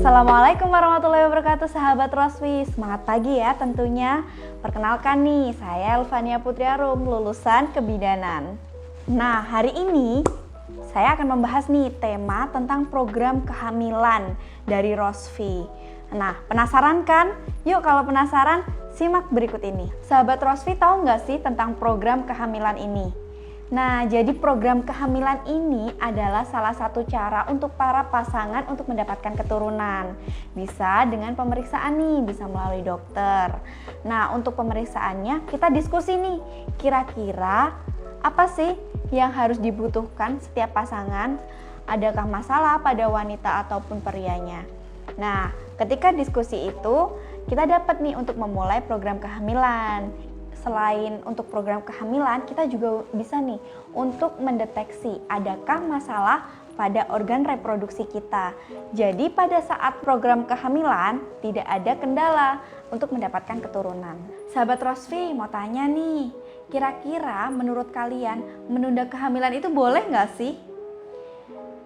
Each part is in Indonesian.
Assalamualaikum warahmatullahi wabarakatuh sahabat Rosvi. Semangat pagi ya tentunya. Perkenalkan nih, saya Elvania Putri Arum, lulusan kebidanan. Nah, hari ini saya akan membahas nih tema tentang program kehamilan dari Rosvi. Nah, penasaran kan? Yuk kalau penasaran, simak berikut ini. Sahabat Rosvi tahu nggak sih tentang program kehamilan ini? Nah, jadi program kehamilan ini adalah salah satu cara untuk para pasangan untuk mendapatkan keturunan. Bisa dengan pemeriksaan nih, bisa melalui dokter. Nah, untuk pemeriksaannya kita diskusi nih, kira-kira apa sih yang harus dibutuhkan setiap pasangan? Adakah masalah pada wanita ataupun prianya? Nah, ketika diskusi itu, kita dapat nih untuk memulai program kehamilan. Selain untuk program kehamilan, kita juga bisa nih untuk mendeteksi adakah masalah pada organ reproduksi kita. Jadi pada saat program kehamilan tidak ada kendala untuk mendapatkan keturunan. Sahabat Rosvi mau tanya nih, kira-kira menurut kalian menunda kehamilan itu boleh nggak sih?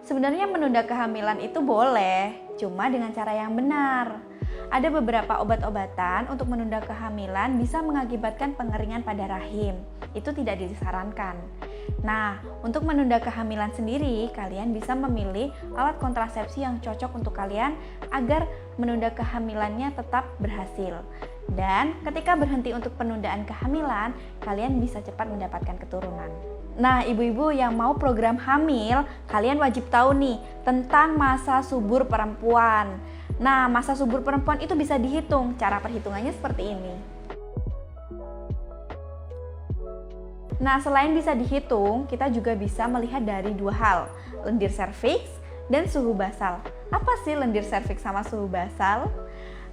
Sebenarnya menunda kehamilan itu boleh, cuma dengan cara yang benar. Ada beberapa obat-obatan untuk menunda kehamilan bisa mengakibatkan pengeringan pada rahim. Itu tidak disarankan. Nah, untuk menunda kehamilan sendiri, kalian bisa memilih alat kontrasepsi yang cocok untuk kalian agar menunda kehamilannya tetap berhasil. Dan ketika berhenti untuk penundaan kehamilan, kalian bisa cepat mendapatkan keturunan. Nah, ibu-ibu yang mau program hamil, kalian wajib tahu nih tentang masa subur perempuan. Nah, masa subur perempuan itu bisa dihitung. Cara perhitungannya seperti ini. Nah, selain bisa dihitung, kita juga bisa melihat dari dua hal, lendir serviks dan suhu basal. Apa sih lendir serviks sama suhu basal?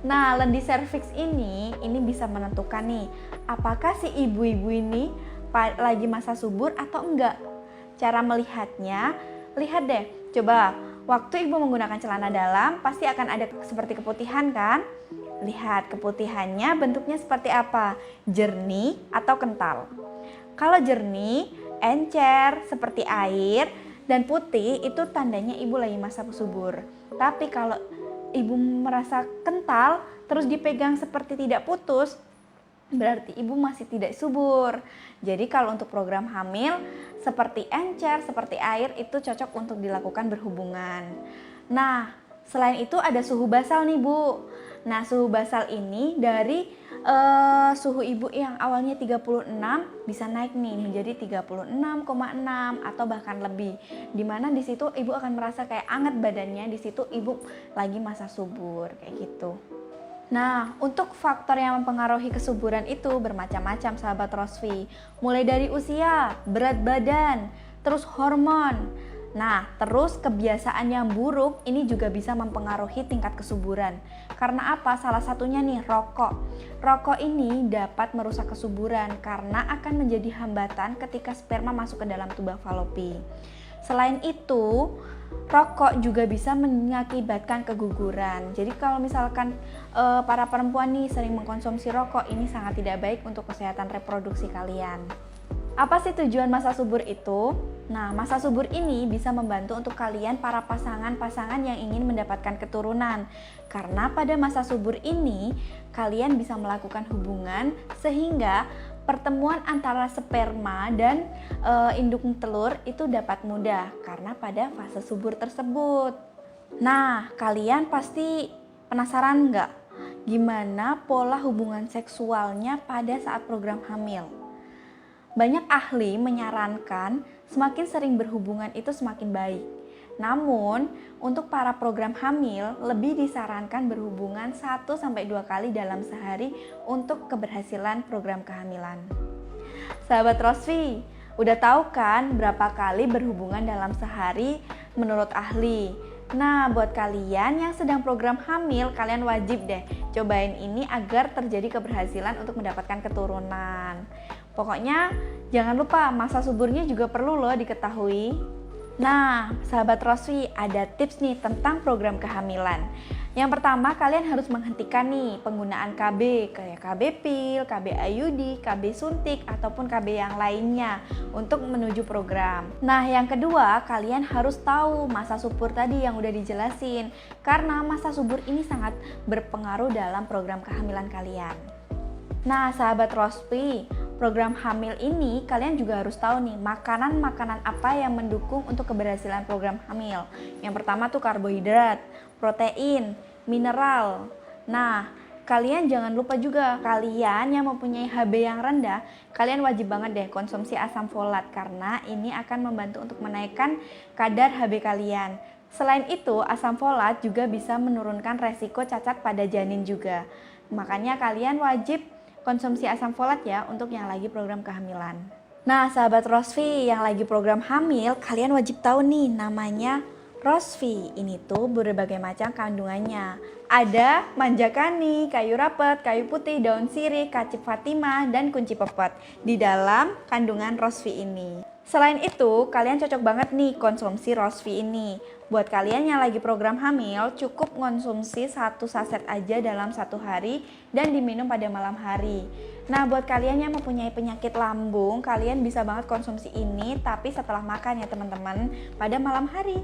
Nah, lendir serviks ini bisa menentukan nih, apakah si ibu-ibu ini lagi masa subur atau enggak. Cara melihatnya, lihat deh, coba waktu ibu menggunakan celana dalam pasti akan ada seperti keputihan kan? Lihat keputihannya bentuknya seperti apa? Jernih atau kental? Kalau jernih, encer, seperti air, dan putih itu tandanya ibu lagi masa subur. Tapi kalau ibu merasa kental terus dipegang seperti tidak putus, berarti ibu masih tidak subur. Jadi kalau untuk program hamil seperti encer, seperti air itu cocok untuk dilakukan berhubungan. Nah, selain itu ada suhu basal nih Bu. Nah, suhu basal ini dari suhu ibu yang awalnya 36 bisa naik nih menjadi 36,6 atau bahkan lebih. Dimana di situ ibu akan merasa kayak anget badannya, di situ ibu lagi masa subur kayak gitu. Nah, untuk faktor yang mempengaruhi kesuburan itu bermacam-macam sahabat Rosvi. Mulai dari usia, berat badan, terus hormon. Nah, terus kebiasaan yang buruk ini juga bisa mempengaruhi tingkat kesuburan. Karena apa? Salah satunya nih rokok. Rokok ini dapat merusak kesuburan karena akan menjadi hambatan ketika sperma masuk ke dalam tuba falopi. Selain itu, rokok juga bisa mengakibatkan keguguran. Jadi kalau misalkan para perempuan nih sering mengkonsumsi rokok, ini sangat tidak baik untuk kesehatan reproduksi kalian. Apa sih tujuan masa subur itu? Nah, masa subur ini bisa membantu untuk kalian para pasangan-pasangan yang ingin mendapatkan keturunan. Karena pada masa subur ini, kalian bisa melakukan hubungan sehingga pertemuan antara sperma dan induk telur itu dapat mudah karena pada fase subur tersebut. Nah, kalian pasti penasaran nggak? Gimana pola hubungan seksualnya pada saat program hamil? Banyak ahli menyarankan semakin sering berhubungan itu semakin baik. Namun, untuk para program hamil lebih disarankan berhubungan 1-2 kali dalam sehari untuk keberhasilan program kehamilan. Sahabat Rosvi, udah tahu kan berapa kali berhubungan dalam sehari menurut ahli? Nah, buat kalian yang sedang program hamil, kalian wajib deh cobain ini agar terjadi keberhasilan untuk mendapatkan keturunan. Pokoknya jangan lupa masa suburnya juga perlu loh diketahui. Nah, sahabat Rosvi, ada tips nih tentang program kehamilan. Yang pertama, kalian harus menghentikan nih penggunaan KB kayak KB pil, KB IUD, KB suntik ataupun KB yang lainnya untuk menuju program. Nah, yang kedua, kalian harus tahu masa subur tadi yang udah dijelasin karena masa subur ini sangat berpengaruh dalam program kehamilan kalian. Nah, sahabat Rosvi, program hamil ini kalian juga harus tahu nih makanan-makanan apa yang mendukung untuk keberhasilan program hamil. Yang pertama tuh karbohidrat, protein, mineral. Nah, kalian jangan lupa juga, kalian yang mempunyai HB yang rendah, kalian wajib banget deh konsumsi asam folat karena ini akan membantu untuk menaikkan kadar HB kalian. Selain itu, asam folat juga bisa menurunkan resiko cacat pada janin juga. Makanya kalian wajib konsumsi asam folat ya untuk yang lagi program kehamilan. Nah, sahabat Rosvi yang lagi program hamil, kalian wajib tahu nih namanya Rosvi. Ini tuh berbagai macam kandungannya. Ada manjakani, kayu rapet, kayu putih, daun sirih, kacip Fatimah, dan kunci pepet di dalam kandungan Rosvi ini. Selain itu, kalian cocok banget nih konsumsi Rosvi ini. Buat kalian yang lagi program hamil, cukup konsumsi 1 saset aja dalam 1 hari dan diminum pada malam hari. Nah, buat kalian yang mempunyai penyakit lambung, kalian bisa banget konsumsi ini tapi setelah makan ya teman-teman, pada malam hari.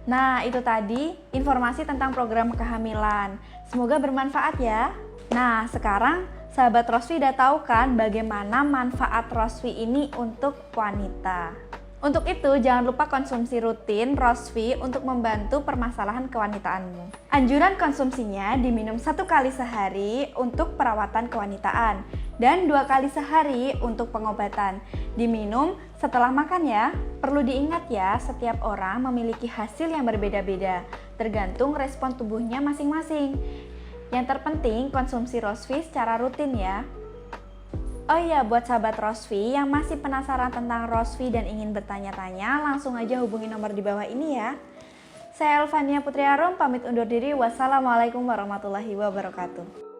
Nah, itu tadi informasi tentang program kehamilan. Semoga bermanfaat ya. Nah, sekarang sahabat Rosvi udah tahu kan bagaimana manfaat Rosvi ini untuk wanita. Untuk itu, jangan lupa konsumsi rutin Rosvi untuk membantu permasalahan kewanitaanmu. Anjuran konsumsinya diminum 1 kali sehari untuk perawatan kewanitaan dan 2 kali sehari untuk pengobatan. Diminum setelah makan ya. Perlu diingat ya, setiap orang memiliki hasil yang berbeda-beda, tergantung respon tubuhnya masing-masing. Yang terpenting, konsumsi Rosvi secara rutin ya. Oh iya, buat sahabat Rosvi yang masih penasaran tentang Rosvi dan ingin bertanya-tanya, langsung aja hubungi nomor di bawah ini ya. Saya Elvania Putri Arum, pamit undur diri. Wassalamualaikum warahmatullahi wabarakatuh.